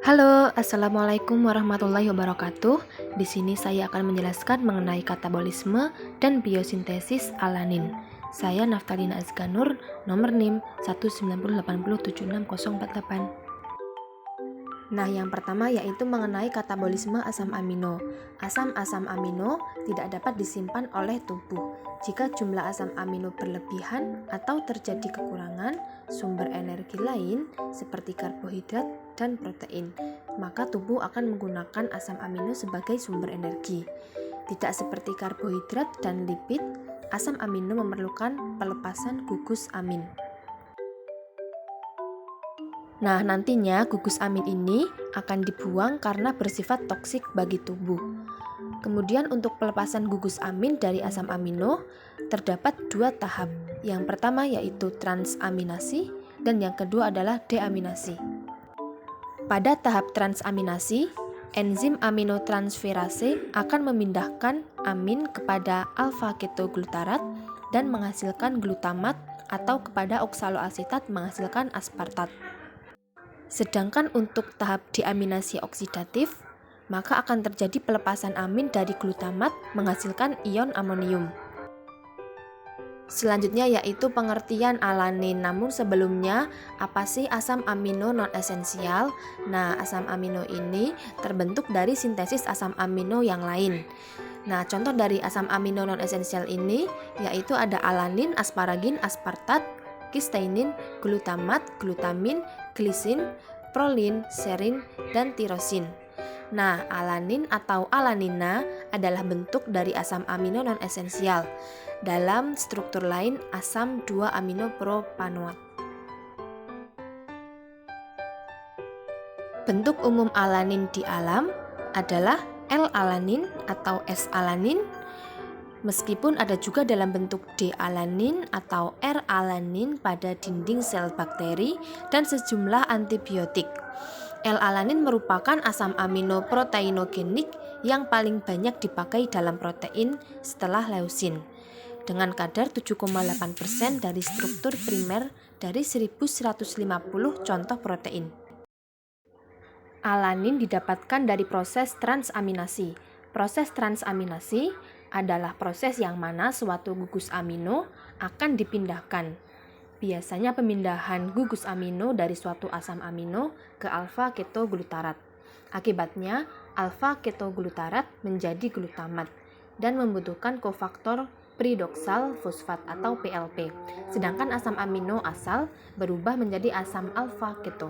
Halo, Assalamualaikum warahmatullahi wabarakatuh. Di sini saya akan menjelaskan mengenai katabolisme dan biosintesis alanin. Saya Naftalina Azganur, nomor NIM 19080760048. Nah, yang pertama yaitu mengenai katabolisme asam amino. Asam-asam amino tidak dapat disimpan oleh tubuh. Jika jumlah asam amino berlebihan atau terjadi kekurangan sumber energi lain seperti karbohidrat dan protein, maka tubuh akan menggunakan asam amino sebagai sumber energi. Tidak seperti karbohidrat dan lipid, asam amino memerlukan pelepasan gugus amin. Nah, nantinya gugus amin ini akan dibuang karena bersifat toksik bagi tubuh. Kemudian untuk pelepasan gugus amin dari asam amino terdapat dua tahap. Yang pertama yaitu transaminasi dan yang kedua adalah deaminasi. Pada tahap transaminasi, enzim aminotransferase akan memindahkan amin kepada alfa-ketoglutarat dan menghasilkan glutamat atau kepada oksaloasetat menghasilkan aspartat. Sedangkan untuk tahap deaminasi oksidatif, maka akan terjadi pelepasan amin dari glutamat menghasilkan ion amonium. Selanjutnya yaitu pengertian alanin. Namun sebelumnya, apa sih asam amino non-esensial? Nah, asam amino ini terbentuk dari sintesis asam amino yang lain. Nah, contoh dari asam amino non-esensial ini yaitu ada alanin, asparagin, aspartat, cysteinin, glutamat, glutamin, glisin, prolin, serin, dan tirosin. Nah, alanin atau alanina adalah bentuk dari asam amino non-esensial. Dalam struktur lain, asam 2-aminopropanoat. Bentuk umum alanin di alam adalah L-alanin atau S-alanin, meskipun ada juga dalam bentuk D-alanin atau R-alanin pada dinding sel bakteri dan sejumlah antibiotik. L-alanin merupakan asam amino proteinogenik yang paling banyak dipakai dalam protein setelah leusin, dengan kadar 7,8% dari struktur primer dari 1150 contoh protein. Alanin didapatkan dari proses transaminasi. Proses transaminasi adalah proses yang mana suatu gugus amino akan dipindahkan. Biasanya pemindahan gugus amino dari suatu asam amino ke alfa-ketoglutarat. Akibatnya, alfa-ketoglutarat menjadi glutamat dan membutuhkan kofaktor pridoksal fosfat atau PLP. Sedangkan asam amino asal berubah menjadi asam alfa-keto.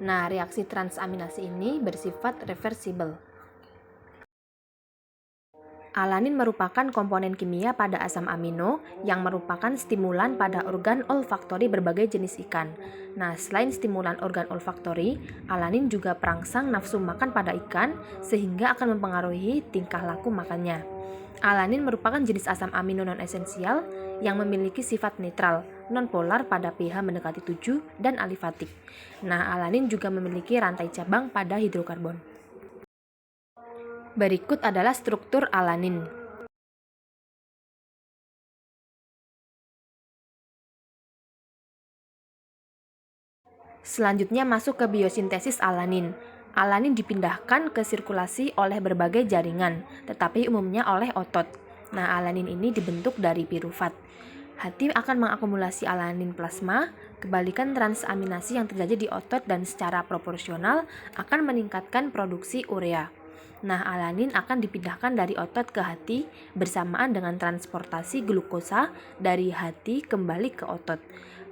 Nah, reaksi transaminasi ini bersifat reversibel. Alanin merupakan komponen kimia pada asam amino yang merupakan stimulan pada organ olfaktori berbagai jenis ikan. Nah, selain stimulan organ olfaktori, alanin juga perangsang nafsu makan pada ikan sehingga akan mempengaruhi tingkah laku makannya. Alanin merupakan jenis asam amino non-esensial yang memiliki sifat netral, nonpolar pada pH mendekati 7 dan alifatik. Nah, alanin juga memiliki rantai cabang pada hidrokarbon. Berikut adalah struktur alanin. Selanjutnya masuk ke biosintesis alanin. Alanin dipindahkan ke sirkulasi oleh berbagai jaringan, tetapi umumnya oleh otot. Nah, alanin ini dibentuk dari pirufat. Hati akan mengakumulasi alanin plasma, kebalikan transaminasi yang terjadi di otot dan secara proporsional akan meningkatkan produksi urea. Nah, alanin akan dipindahkan dari otot ke hati bersamaan dengan transportasi glukosa dari hati kembali ke otot.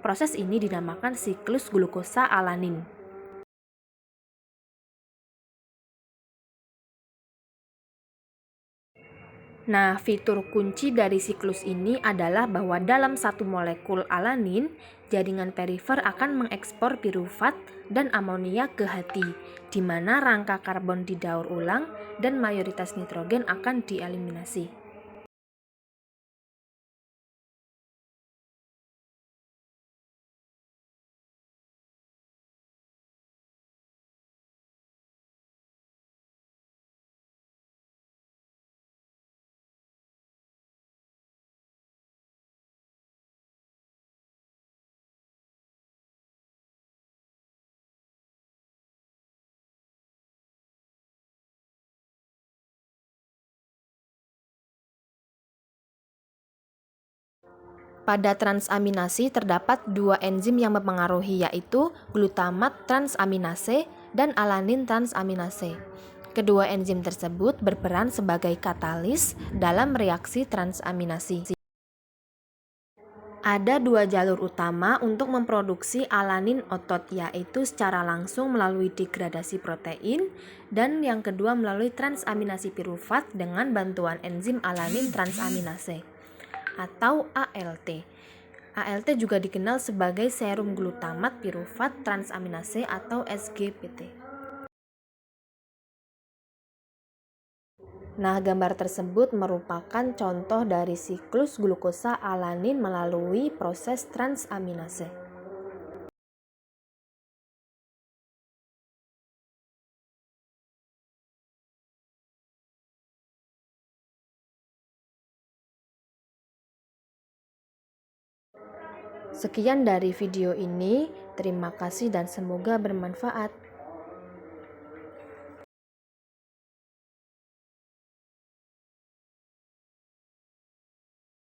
Proses ini dinamakan siklus glukosa alanin. Nah, fitur kunci dari siklus ini adalah bahwa dalam satu molekul alanin, jaringan perifer akan mengekspor pirufat dan amonia ke hati, di mana rangka karbon didaur ulang dan mayoritas nitrogen akan dieliminasi. Pada transaminasi terdapat dua enzim yang mempengaruhi, yaitu glutamat transaminase dan alanin transaminase. Kedua enzim tersebut berperan sebagai katalis dalam reaksi transaminasi. Ada dua jalur utama untuk memproduksi alanin otot, yaitu secara langsung melalui degradasi protein dan yang kedua melalui transaminasi pirufat dengan bantuan enzim alanin transaminase atau ALT. ALT juga dikenal sebagai serum glutamat pirufat transaminase atau SGPT. Nah, gambar tersebut merupakan contoh dari siklus glukosa alanin melalui proses transaminase. Sekian dari video ini, terima kasih dan semoga bermanfaat.